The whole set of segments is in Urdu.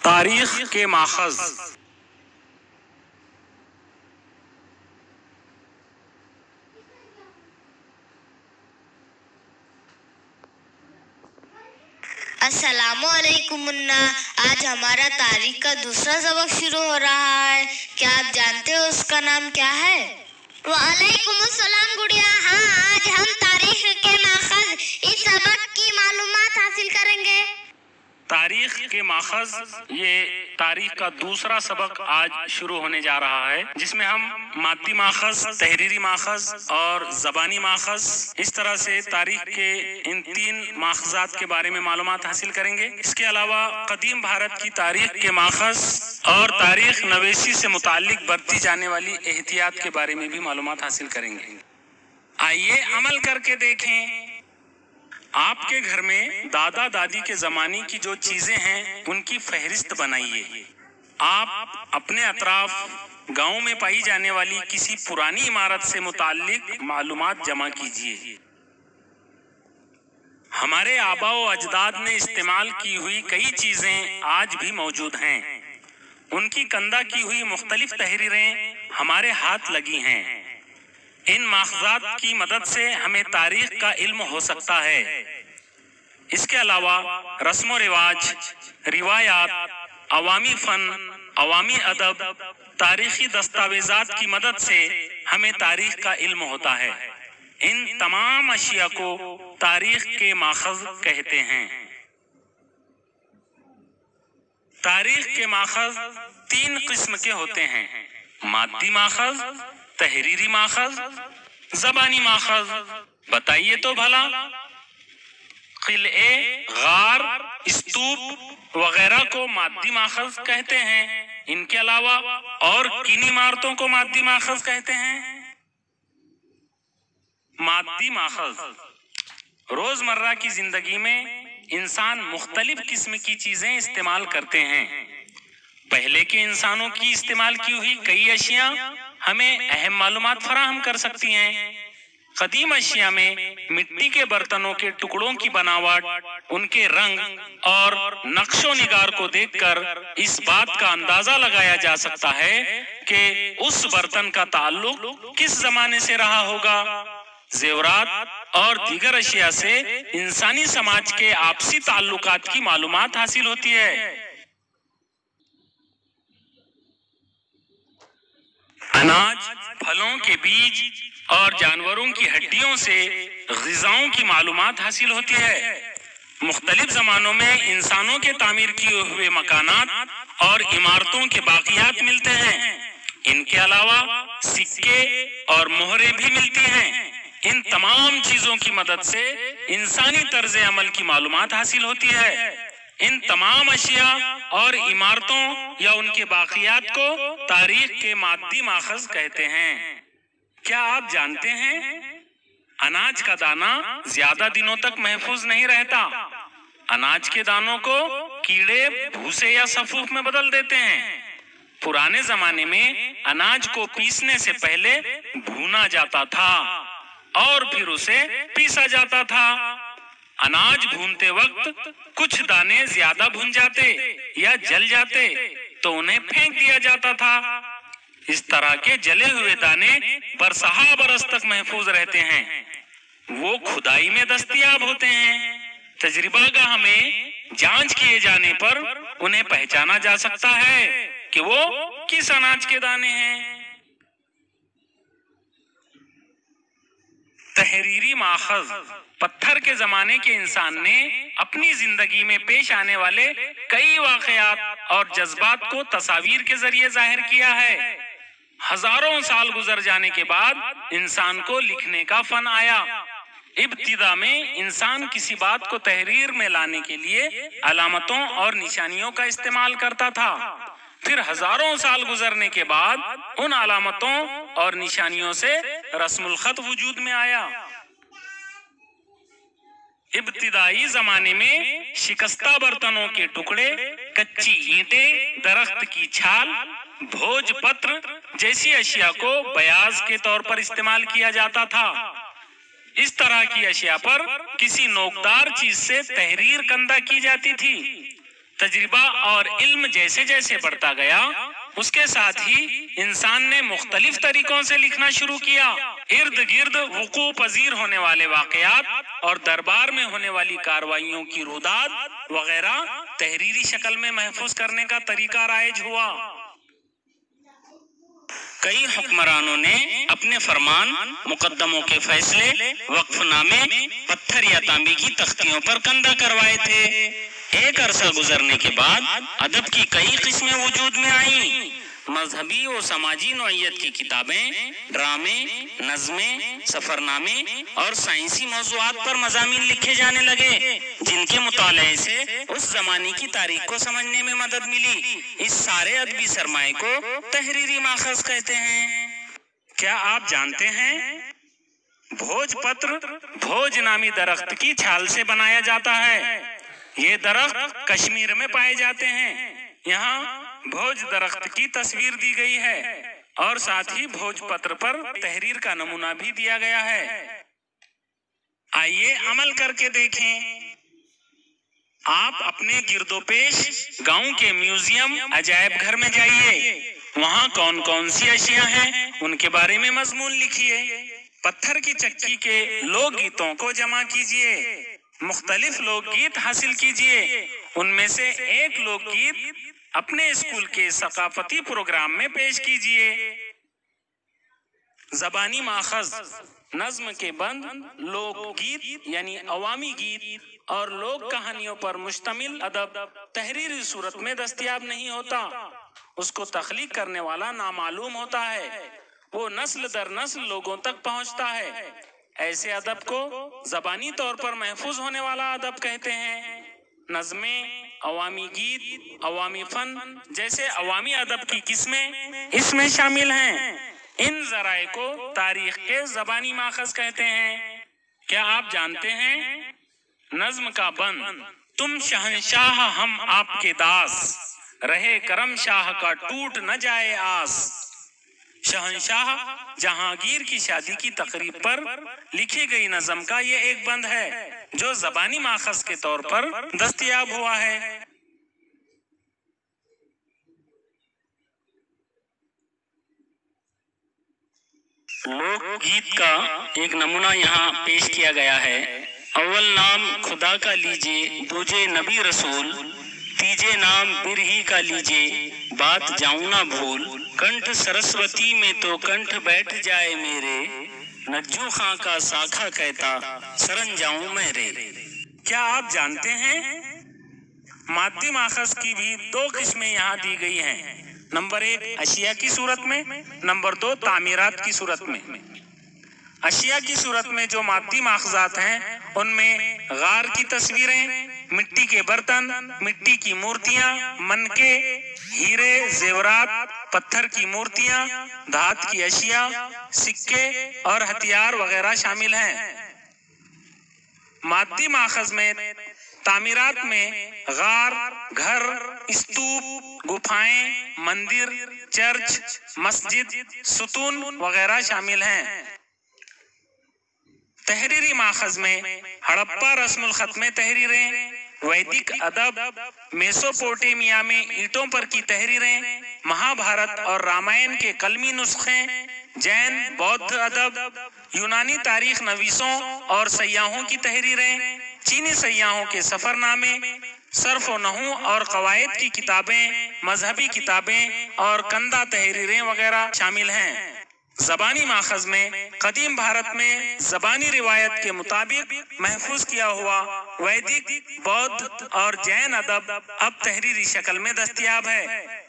تاریخ کے ماخذ۔ السلام علیکم منا، آج ہمارا تاریخ کا دوسرا سبق شروع ہو رہا ہے۔ کیا آپ جانتے ہو اس کا نام کیا ہے؟ وعلیکم السلام گڑیا۔ ہاں، آج ہم تاریخ کے ماخذ اس سبق کی معلومات حاصل کریں گے۔ تاریخ کے ماخذ، یہ تاریخ کا دوسرا سبق آج شروع ہونے جا رہا ہے، جس میں ہم مادی ماخذ، تحریری ماخذ اور زبانی ماخذ، اس طرح سے تاریخ کے ان تین ماخذات کے بارے میں معلومات حاصل کریں گے۔ اس کے علاوہ قدیم بھارت کی تاریخ کے ماخذ اور تاریخ نویسی سے متعلق برتی جانے والی احتیاط کے بارے میں بھی معلومات حاصل کریں گے۔ آئیے عمل کر کے دیکھیں۔ آپ کے گھر میں دادا دادی کے زمانے کی جو چیزیں ہیں ان کی فہرست بنائیے۔ آپ اپنے اطراف گاؤں میں پائی جانے والی کسی پرانی عمارت سے متعلق معلومات جمع کیجیے۔ ہمارے آباء و اجداد نے استعمال کی ہوئی کئی چیزیں آج بھی موجود ہیں۔ ان کی کندہ کی ہوئی مختلف تحریریں ہمارے ہاتھ لگی ہیں۔ ان ماخذات کی مدد سے ہمیں تاریخ کا علم ہو سکتا ہے۔ اس کے علاوہ رسم و رواج، روایات، عوامی فن، عوامی ادب، تاریخی دستاویزات کی مدد سے ہمیں تاریخ کا علم ہوتا ہے۔ ان تمام اشیاء کو تاریخ کے ماخذ کہتے ہیں۔ تاریخ کے ماخذ تین قسم کے ہوتے ہیں: مادی ماخذ، تحریری ماخذ، زبانی ماخذ۔ بتائیے تو بھلا، قلعے، غار، استوپ وغیرہ کو مادی ماخذ کہتے ہیں۔ ان کے علاوہ اور کن عمارتوں کو مادی ماخذ کہتے ہیں؟ مادی ماخذ: روزمرہ کی زندگی میں انسان مختلف قسم کی چیزیں استعمال کرتے ہیں۔ پہلے کے انسانوں کی استعمال کی ہوئی کئی اشیاء ہمیں اہم معلومات فراہم کر سکتی ہیں۔ قدیم اشیاء میں مٹی کے برتنوں کے ٹکڑوں کی بناوٹ، ان کے رنگ اور نقش و نگار کو دیکھ کر اس بات کا اندازہ لگایا جا سکتا ہے کہ اس برتن کا تعلق کس زمانے سے رہا ہوگا۔ زیورات اور دیگر اشیاء سے انسانی سماج کے آپسی تعلقات کی معلومات حاصل ہوتی ہے۔ اناج، پھلوں کے بیج اور جانوروں کی ہڈیوں سے غذاؤں کی معلومات حاصل ہوتی ہے۔ مختلف زمانوں میں انسانوں کے تعمیر کیے ہوئے مکانات اور عمارتوں کے باقیات ملتے ہیں۔ ان کے علاوہ سکے اور مہریں بھی ملتی ہیں۔ ان تمام چیزوں کی مدد سے انسانی طرز عمل کی معلومات حاصل ہوتی ہے۔ ان تمام اشیاء اور عمارتوں یا ان کے باقیات کو تاریخ کے مادی ماخذ کہتے ہیں۔ کیا آپ جانتے ہیں اناج کا دانہ زیادہ دنوں تک محفوظ نہیں رہتا؟ اناج کے دانوں کو کیڑے بھوسے یا سفوف میں بدل دیتے ہیں۔ پرانے زمانے میں اناج کو پیسنے سے پہلے بھونا جاتا تھا اور پھر اسے پیسا جاتا تھا۔ اناج بھونتے وقت کچھ دانے زیادہ بھن جاتے یا جل جاتے تو انہیں پھینک دیا جاتا تھا۔ اس طرح کے جلے ہوئے دانے برسہ برس تک محفوظ رہتے ہیں۔ وہ کھدائی میں دستیاب ہوتے ہیں۔ تجربہ گاہ میں جانچ کیے جانے پر انہیں پہچانا جا سکتا ہے کہ وہ کس اناج کے دانے ہیں۔ تحریری ماخذ: پتھر کے زمانے کے انسان نے اپنی زندگی میں پیش آنے والے کئی واقعات اور جذبات کو تصاویر کے ذریعے ظاہر کیا ہے۔ ہزاروں سال گزر جانے کے بعد انسان کو لکھنے کا فن آیا۔ ابتدا میں انسان کسی بات کو تحریر میں لانے کے لیے علامتوں اور نشانیوں کا استعمال کرتا تھا۔ پھر ہزاروں سال گزرنے کے بعد ان علامتوں اور نشانیوں سے رسم الخط وجود میں آیا۔ ابتدائی زمانے میں شکستہ برتنوں کے ٹکڑے، کچی اینٹیں، درخت کی چھال، بھوج پتر جیسی اشیاء کو بیاض کے طور پر استعمال کیا جاتا تھا۔ اس طرح کی اشیاء پر کسی نوکدار چیز سے تحریر کندہ کی جاتی تھی۔ تجربہ اور علم جیسے جیسے بڑھتا گیا اس کے ساتھ ہی انسان نے مختلف طریقوں سے لکھنا شروع کیا۔ ارد گرد وقوع پذیر ہونے والے واقعات اور دربار میں ہونے والی کارروائیوں کی روداد وغیرہ تحریری شکل میں محفوظ کرنے کا طریقہ رائج ہوا۔ کئی حکمرانوں نے اپنے فرمان، مقدموں کے فیصلے، وقف نامے پتھر یا تانبے کی تختیوں پر کندہ کروائے تھے۔ ایک عرصہ گزرنے کے بعد ادب کی کئی قسمیں وجود میں آئیں۔ مذہبی و سماجی نوعیت کی کتابیں، ڈرامے، نظمیں، سفرنامے اور سائنسی موضوعات پر مضامین لکھے جانے لگے، جن کے مطالعے سے اس زمانے کی تاریخ کو سمجھنے میں مدد ملی۔ اس سارے ادبی سرمائے کو تحریری ماخذ کہتے ہیں۔ کیا آپ جانتے ہیں بھوج پتر بھوج نامی درخت کی چھال سے بنایا جاتا ہے؟ یہ درخت کشمیر میں پائے جاتے ہیں۔ یہاں بھوج درخت کی تصویر دی گئی ہے اور ساتھ ہی بھوج پتر پر تحریر کا نمونہ بھی دیا گیا ہے۔ آئیے عمل کر کے دیکھیں۔ آپ اپنے گرد و پیش گاؤں کے میوزیم، عجائب گھر میں جائیے، وہاں کون کون سی اشیاء ہیں ان کے بارے میں مضمون لکھیے۔ پتھر کی چکی کے لوک گیتوں کو جمع کیجیے، مختلف لوک گیت حاصل کیجیے، ان میں سے ایک لوک گیت اپنے اسکول کے ثقافتی پروگرام میں پیش کیجیے۔ زبانی ماخذ: نظم کے بند، لوک گیت یعنی عوامی گیت اور لوک کہانیوں پر مشتمل ادب تحریری صورت میں دستیاب نہیں ہوتا، اس کو تخلیق کرنے والا نامعلوم ہوتا ہے، وہ نسل در نسل لوگوں تک پہنچتا ہے۔ ایسے ادب کو زبانی طور پر محفوظ ہونے والا ادب کہتے ہیں۔ نظمیں، عوامی گیت، عوامی فن جیسے عوامی ادب کی قسمیں اس میں شامل ہیں۔ ان ذرائع کو تاریخ کے زبانی ماخذ کہتے ہیں۔ کیا آپ جانتے ہیں نظم کا بند: تم شہنشاہ ہم آپ کے داس، رہے کرم شاہ کا ٹوٹ نہ جائے آس۔ شہنشاہ جہانگیر کی شادی کی تقریب پر لکھی گئی نظم کا یہ ایک بند ہے جو زبانی ماخذ کے طور پر دستیاب ہوا ہے۔ لوک گیت کا ایک نمونہ یہاں پیش کیا گیا ہے۔ اول نام خدا کا لیجے، دوجے نبی رسول، تیجے نام برہی کا لیجے، بات جاؤں نہ بھول، کنٹھ سرسوتی میں تو کنٹھ بیٹھ جائے میرے، نجو خاں کا ساکھا کہتا سرنجاؤں میرے۔ کیا آپ جانتے ہیں مادی ماخذ کی بھی دو قسمیں یہاں دی گئی ہیں، نمبر 1 اشیاء کی صورت میں، نمبر 2 تعمیرات کی صورت میں۔ اشیاء کی صورت میں جو مادی ماخذات ہیں ان میں غار کی تصویریں، مٹی کے برتن، مٹی کی مورتیاں، منکے، ہیرے، زیورات، پتھر کی مورتیاں، دھات کی اشیاء، سکے اور ہتھیار وغیرہ شامل ہیں۔ مادی ماخذ میں تعمیرات میں غار، گھر، استوپ، گپھائیں، مندر، چرچ، مسجد، ستون وغیرہ شامل ہیں۔ تحریری ماخذ میں ہڑپا رسم الخط میں تحریریں، ویدک ادب، میسوپوٹیمیا میں اینٹوں پر کی تحریریں، مہا بھارت اور رامائن کے قلمی نسخے، جین بودھ ادب، یونانی تاریخ نویسوں اور سیاحوں کی تحریریں، چینی سیاحوں کے سفر نامے، صرف و نحو اور قواعد کی کتابیں، مذہبی کتابیں اور کندہ تحریریں وغیرہ شامل ہیں۔ زبانی ماخذ میں قدیم بھارت میں زبانی روایت کے مطابق محفوظ کیا ہوا ویدک، بودھ اور جین ادب اب تحریری شکل میں دستیاب ہے،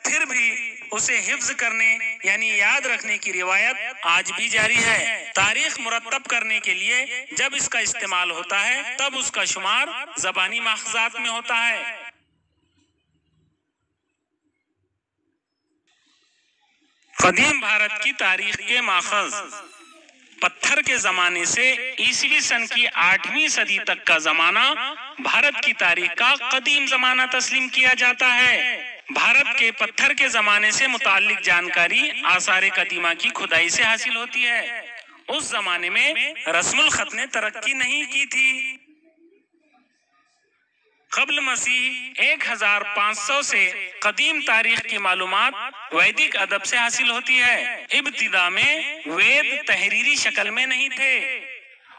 پھر بھی اسے حفظ کرنے یعنی یاد رکھنے کی روایت آج بھی جاری ہے۔ تاریخ مرتب کرنے کے لیے جب اس کا استعمال ہوتا ہے تب اس کا شمار زبانی ماخذات میں ہوتا ہے۔ قدیم بھارت کی تاریخ کے ماخذ: پتھر کے زمانے سے عیسوی سن کی 8ویں صدی تک کا زمانہ بھارت کی تاریخ کا قدیم زمانہ تسلیم کیا جاتا ہے۔ بھارت کے پتھر کے زمانے سے متعلق جانکاری آثار قدیمہ کی کھدائی سے حاصل ہوتی ہے۔ اس زمانے میں رسم الخط نے ترقی نہیں کی تھی۔ قبل مسیح 1500 سے قدیم تاریخ کی معلومات ویدک ادب سے حاصل ہوتی ہے۔ ابتدا میں وید تحریری شکل میں نہیں تھے،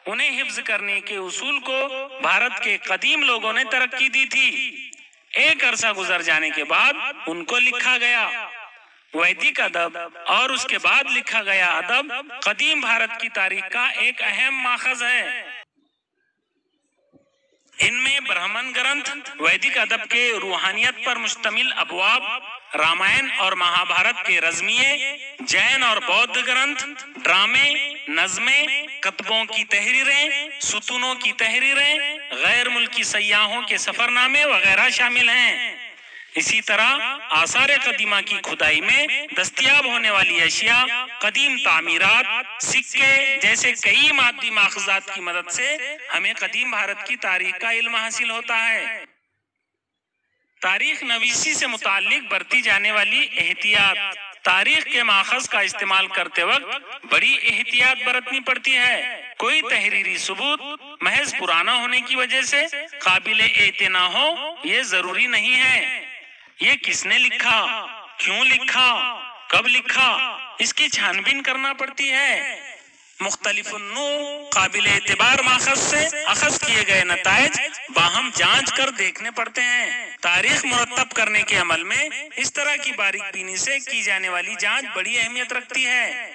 انہیں حفظ کرنے کے اصول کو بھارت کے قدیم لوگوں نے ترقی دی تھی۔ ایک عرصہ گزر جانے کے بعد ان کو لکھا گیا۔ ویدک ادب اور اس کے بعد لکھا گیا ادب قدیم بھارت کی تاریخ کا ایک اہم ماخذ ہے۔ ان میں برہمن گرنتھ، ویدک ادب کے روحانیت پر مشتمل ابواب، رامائن اور مہا بھارت کے رزمیے، جین اور بودھ گرنتھ، ڈرامے، نظمیں، کتبوں کی تحریریں، ستونوں کی تحریریں، غیر ملکی سیاحوں کے سفر نامے وغیرہ شامل ہیں۔ اسی طرح آثار قدیمہ کی کھدائی میں دستیاب ہونے والی اشیاء، قدیم تعمیرات، سکے جیسے کئی مادی ماخذات کی مدد سے ہمیں قدیم بھارت کی تاریخ کا علم حاصل ہوتا ہے۔ تاریخ نویسی سے متعلق برتی جانے والی احتیاط۔ تاریخ کے ماخذ کا استعمال کرتے وقت بڑی احتیاط برتنی پڑتی ہے۔ کوئی تحریری ثبوت محض پرانا ہونے کی وجہ سے قابل اعتنا ہو یہ ضروری نہیں ہے۔ یہ کس نے لکھا، کیوں لکھا، کب لکھا، اس کی چھان بین کرنا پڑتی ہے۔ مختلف النوع قابل اعتبار ماخذ سے اخذ کیے گئے نتائج باہم جانچ کر دیکھنے پڑتے ہیں۔ تاریخ مرتب کرنے کے عمل میں اس طرح کی باریک بینی سے کی جانے والی جانچ بڑی اہمیت رکھتی ہے۔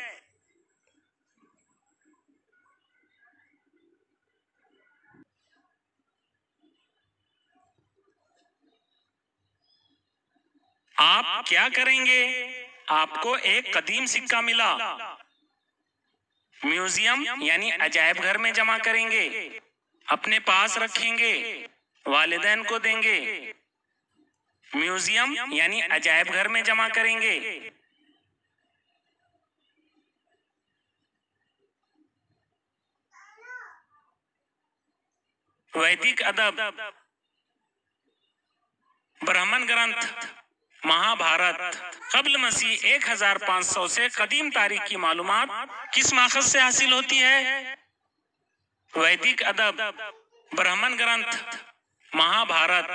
آپ کیا کریں گے؟ آپ کو ایک قدیم سکہ ملا، میوزیم یعنی عجائب گھر میں جمع کریں گے، اپنے پاس رکھیں گے، والدین کو دیں گے۔ میوزیم یعنی عجائب گھر میں جمع کریں گے۔ ویدک ادب، برہمن گرنتھ، مہا بھارت۔ قبل مسیح 1500 سے قدیم تاریخ کی معلومات کس ماخذ سے حاصل ہوتی ہے؟ ویدک ادب، برہمن گرنتھ، مہا بھارت۔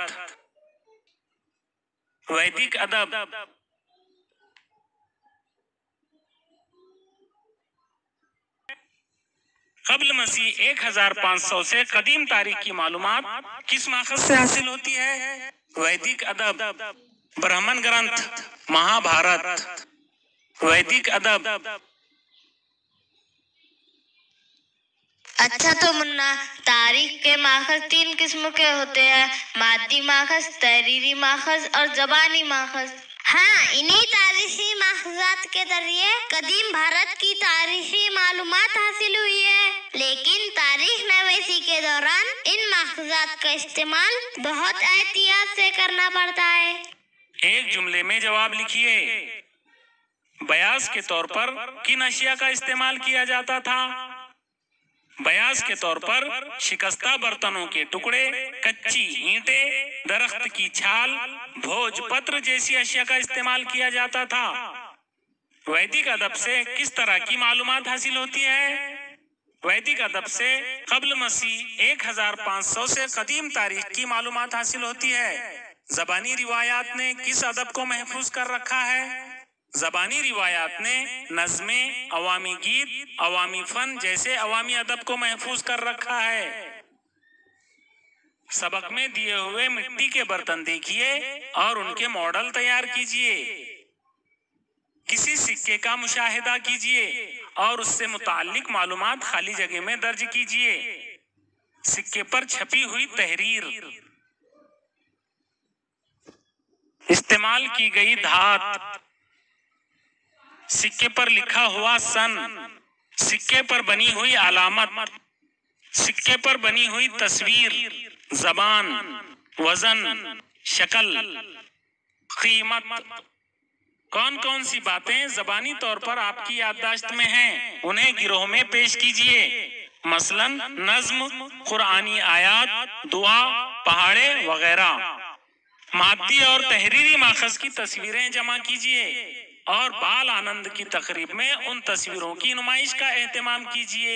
ویدک ادب، قبل مسیح 1500 سے قدیم تاریخ کی معلومات کس ماخذ سے حاصل ہوتی ہے؟ ویدک ادب، برہمن گرنتھ، مہا بھارت۔ ویدک ادب۔ اچھا تو منا، تاریخ کے ماخذ 3 قسم کے ہوتے ہیں، مادی ماخذ، تحریری ماخذ اور زبانی ماخذ۔ ہاں، انہی تاریخی ماخذات کے ذریعے قدیم بھارت کی تاریخی معلومات حاصل ہوئی ہے، لیکن تاریخ نویسی کے دوران ان ماخذات کا استعمال بہت احتیاط سے کرنا پڑتا ہے۔ ایک جملے میں جواب لکھیے۔ بیاض کے طور پر کن اشیاء کا استعمال کیا جاتا تھا؟ بیاض کے طور پر شکستہ برتنوں کے ٹکڑے، کچی اینٹیں، درخت کی چھال، بھوج پتر جیسی اشیاء کا استعمال کیا جاتا تھا۔ ویدک ادب سے کس طرح کی معلومات حاصل ہوتی ہے؟ ویدک ادب سے قبل مسیح 1500 سے قدیم تاریخ کی معلومات حاصل ہوتی ہے۔ زبانی روایات نے کس ادب کو محفوظ کر رکھا ہے؟ زبانی روایات نے نظمیں، عوامی گیت، عوامی فن جیسے عوامی ادب کو محفوظ کر رکھا ہے۔ سبق میں دیے ہوئے مٹی کے برتن دیکھیے اور ان کے ماڈل تیار کیجیے۔ کسی سکے کا مشاہدہ کیجیے اور اس سے متعلق معلومات خالی جگہ میں درج کیجیے۔ سکے پر چھپی ہوئی تحریر، استعمال کی گئی دھات، سکے پر لکھا ہوا سن، سکے پر بنی ہوئی علامت، سکے پر بنی ہوئی تصویر، زبان، وزن، شکل، قیمت۔ کون کون سی باتیں زبانی طور پر آپ کی یادداشت میں ہیں انہیں گروہ میں پیش کیجیے، مثلا نظم، قرآنی آیات، دعا، پہاڑے وغیرہ۔ مادی اور تحریری ماخذ کی تصویریں جمع کیجیے اور بال آنند کی تقریب میں ان تصویروں کی نمائش کا اہتمام کیجیے۔